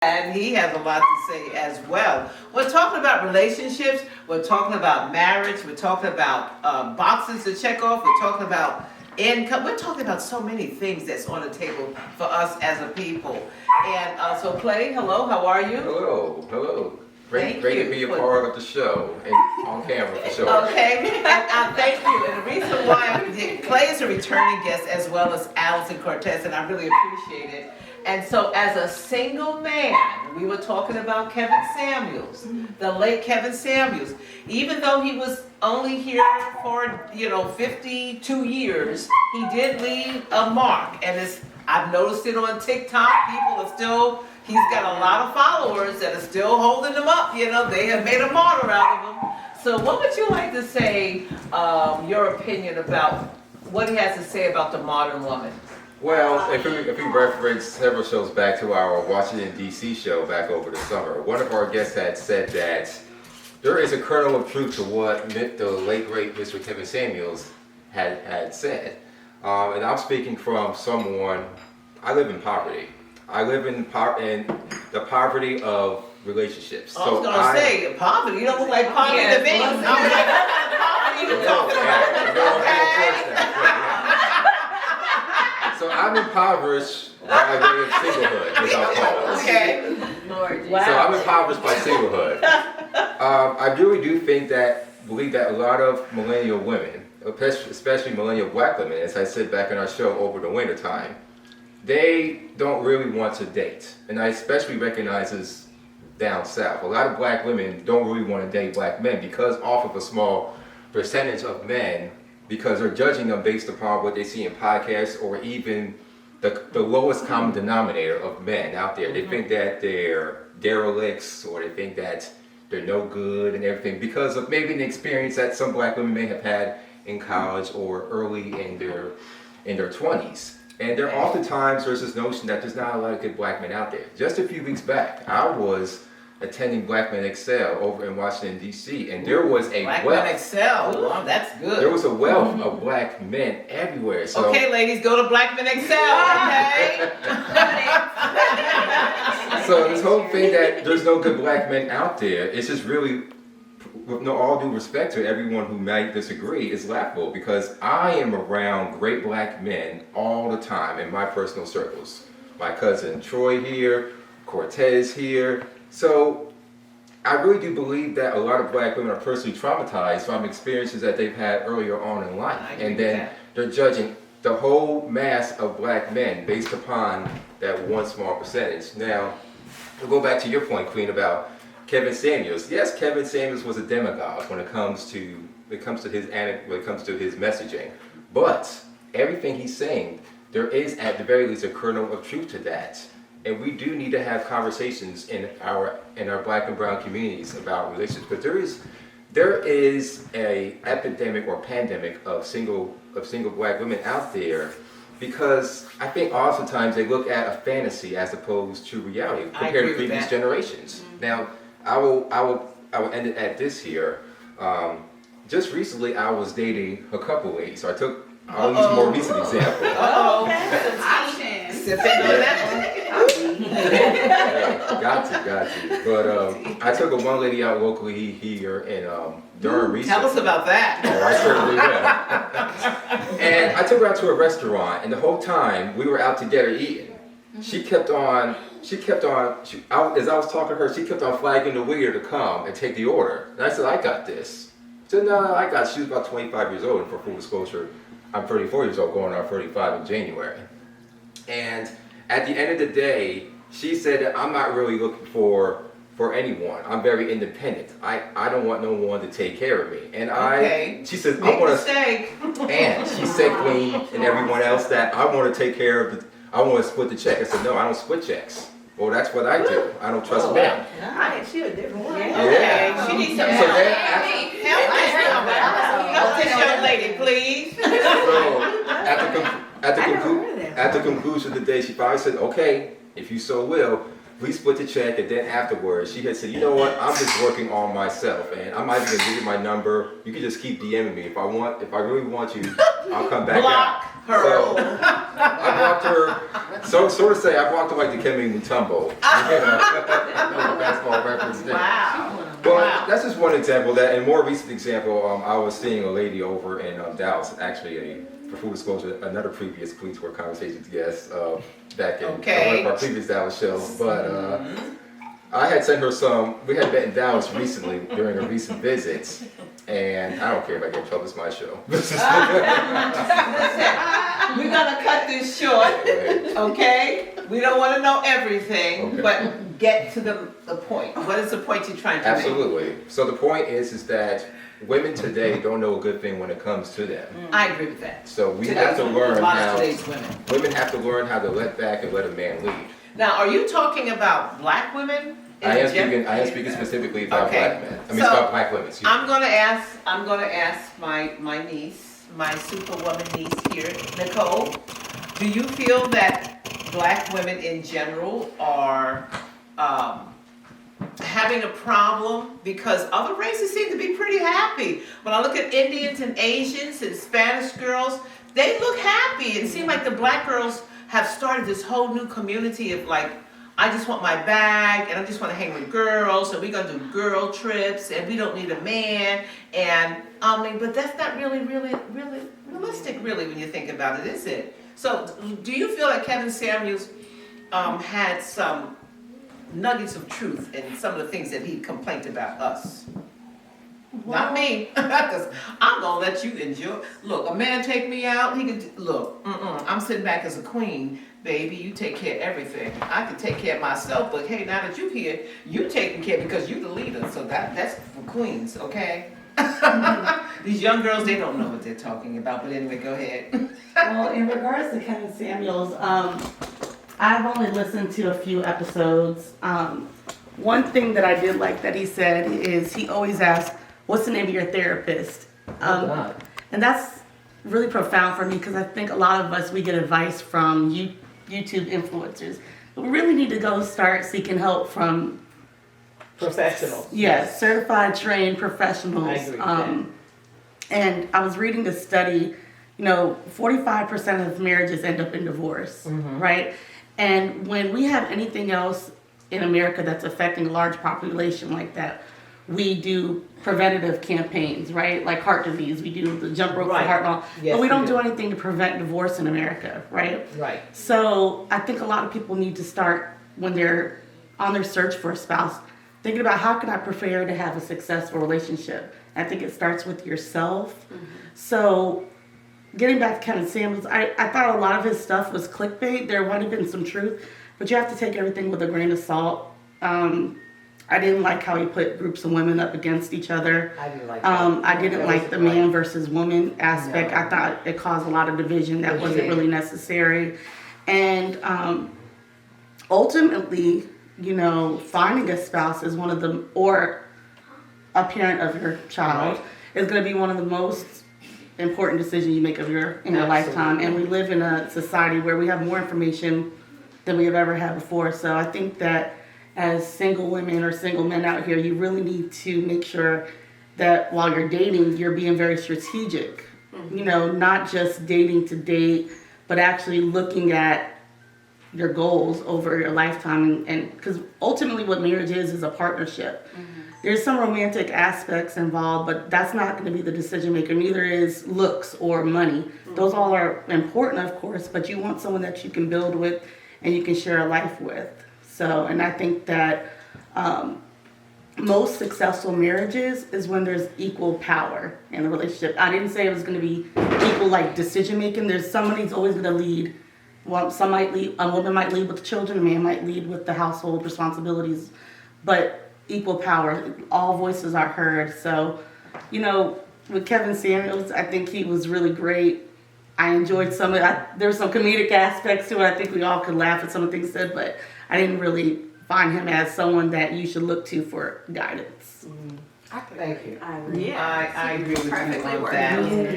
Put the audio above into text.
And he has a lot to say as well. We're talking about relationships. We're talking about marriage. We're talking about boxes to check off. We're talking about income. We're talking about so many things that's on the table for us as a people. And so, Clay, hello. How are you? Hello. Great Thank to be a you. part of the show and on camera for sure. Okay, and thank you. And the reason why Clay is a returning guest as well as Allison Cortez, and I really appreciate it. And so, as a single man, we were talking about Kevin Samuels, the late Kevin Samuels. Even though he was only here for 52 years, he did leave a mark. And I've noticed it on TikTok. People are still. He's got a lot of followers that are still holding him up. They have made a martyr out of him. So, what would you like to say? Your opinion about what he has to say about the modern woman? Well, if we reference several shows back to our Washington, D.C. show back over the summer, one of our guests had said that there is a kernel of truth to what the late, great Mr. Kevin Samuels had said. And I'm speaking from someone, I live in poverty. I live in the poverty of relationships. I was going to say, poverty. You don't look like poverty to me. I'm like, what poverty you talking about? So I'm impoverished by way of singlehood, as I'll call it. Okay. Wow. So I'm impoverished by singlehood. I really do believe that a lot of millennial women, especially millennial black women, as I said back in our show over the winter time, they don't really want to date. And I especially recognize this down south. A lot of black women don't really want to date black men because off of a small percentage of men, because they're judging them based upon what they see in podcasts or even the lowest common denominator of men out there. They think that they're derelicts or they think that they're no good and everything because of maybe an experience that some black women may have had in college or early in their 20s. And there oftentimes there's this notion that there's not a lot of good black men out there. Just a few weeks back, I was attending Black Men Excel over in Washington, D.C., and there was a Black wealth. Men Excel. Well, that's good. There was a wealth of black men everywhere. So, Okay, ladies, go to Black Men Excel, okay? so this whole thing that there's no good black men out there, it's just really, with all due respect to everyone who might disagree, is laughable because I am around great black men all the time in my personal circles. My cousin Troy here, Cortez here. So I really do believe that a lot of black women are personally traumatized from experiences that they've had earlier on in life. And then they're judging the whole mass of black men based upon that one small percentage. Now, we'll go back to your point, Queen, about Kevin Samuels. Yes, Kevin Samuels was a demagogue when it comes to his messaging. But everything he's saying, there is at the very least a kernel of truth to that. And we do need to have conversations in our black and brown communities about relationships. But there is a epidemic or pandemic of single black women out there because I think oftentimes they look at a fantasy as opposed to reality compared to previous generations. Mm-hmm. Now, I will end it at this here. Just recently, I was dating a couple ladies. So I'll use a more recent example. Sipping on that one. Got to. But I took one lady out locally here in Durham recently. Tell us about that. Oh, I certainly will. And I took her out to a restaurant, and the whole time we were out together eating, she kept on, as I was talking to her, she kept on flagging the waiter to come and take the order. And I said, I got this. She said, no, I got it. She was about 25 years old, and for full disclosure, I'm 34 years old, going on 35 in January. And at the end of the day, she said that I'm not really looking for anyone. I'm very independent. I don't want no one to take care of me. And she said, I want to. And she said, Queen, and everyone else, that I want to take care of I want to split the check. I said, no, I don't split checks. Well, that's what I do. I don't trust men. She a different one. Okay, she needs some help. Help this young lady, please. So at the conclusion of the day, she finally said, okay, if you so will, we split the check, and then afterwards, she had said, you know what, I'm just working on myself, and I'm not even gonna give you my number. You can just keep DMing me. If I really want you, I'll come back Block out. her. So, I blocked her, sort of say, I blocked her like the Kemi Mutombo. Basketball reference there. Wow. Well, Wow. that's just one example. That, and more recent example, I was seeing a lady over in Dallas, actually for full disclosure, another previous Police Work Conversations guest back in one of our previous Dallas shows. But I had sent her some, we had met in Dallas recently during a recent visit. And I don't care if I get in trouble, it's my show. We're gonna cut this short, okay? We don't want to know everything, Okay. but get to the point. What is the point you're trying to make? Absolutely. So the point is that women today don't know a good thing when it comes to them. I agree with that. So we Today's have to women, learn a lot of how, today's women. women have to learn how to let back and let a man lead. Now, are you talking about black women? I am speaking specifically about Okay. black men. I mean, So, about black women. Excuse me. I'm gonna ask my niece, my superwoman niece here, Nicole. Do you feel that black women in general are having a problem because other races seem to be pretty happy? When I look at Indians and Asians and Spanish girls, they look happy. It seems like the black girls have started this whole new community of like, I just want my bag and I just want to hang with girls and we're going to do girl trips and we don't need a man. And I mean, but that's not really realistic really when you think about it, is it? So do you feel like Kevin Samuels had some nuggets of truth in some of the things that he complained about us? Not me, because I'm gonna let you enjoy. Look, a man take me out, he can look. I'm sitting back as a queen, baby. You take care of everything. I can take care of myself, but hey, now that you're here, you taking care because you the leader. So that's for queens, okay? These young girls, they don't know what they're talking about. But anyway, go ahead. Well, in regards to Kevin Samuels, I've only listened to a few episodes. One thing that I did like that he said is he always asked, "What's the name of your therapist?" And that's really profound for me because I think a lot of us, we get advice from YouTube influencers. But we really need to go start seeking help from Professionals. yes, certified, trained professionals. I agree with that. And I was reading a study, 45% of marriages end up in divorce, right? And when we have anything else in America that's affecting a large population like that, we do preventative campaigns, right? Like heart disease, we do the jump rope Right. for heart lung. Yes, but we we don't do. do anything to prevent divorce in America, right? Right. So I think a lot of people need to start when they're on their search for a spouse, thinking about how can I prepare to have a successful relationship. I think it starts with yourself. So getting back to Kevin Samuels, I thought a lot of his stuff was clickbait. There might have been some truth, but you have to take everything with a grain of salt. I didn't like how he put groups of women up against each other. I didn't like that. I didn't That like was the right. man versus woman aspect. No. I thought it caused a lot of division that It wasn't did. really necessary. And ultimately, finding a spouse is one of the, or a parent of your child, Right. is going to be one of the most important decisions you make in your Absolutely. lifetime. And we live in a society where we have more information than we have ever had before. So I think that as single women or single men out here, you really need to make sure that while you're dating, you're being very strategic. Not just dating to date, but actually looking at your goals over your lifetime. And because ultimately what marriage is a partnership. There's some romantic aspects involved, but that's not going to be the decision maker. Neither is looks or money. Those all are important, of course, but you want someone that you can build with and you can share a life with. So, and I think that most successful marriages is when there's equal power in the relationship. I didn't say it was going to be equal like decision making. There's somebody's always going to lead. Well, a woman might lead with the children, a man might lead with the household responsibilities, but equal power, all voices are heard. So, with Kevin Samuels, I think he was really great. I enjoyed some of it. There were some comedic aspects to it. I think we all could laugh at some of the things said, but I didn't really find him as someone that you should look to for guidance. Thank you. I agree with you on that.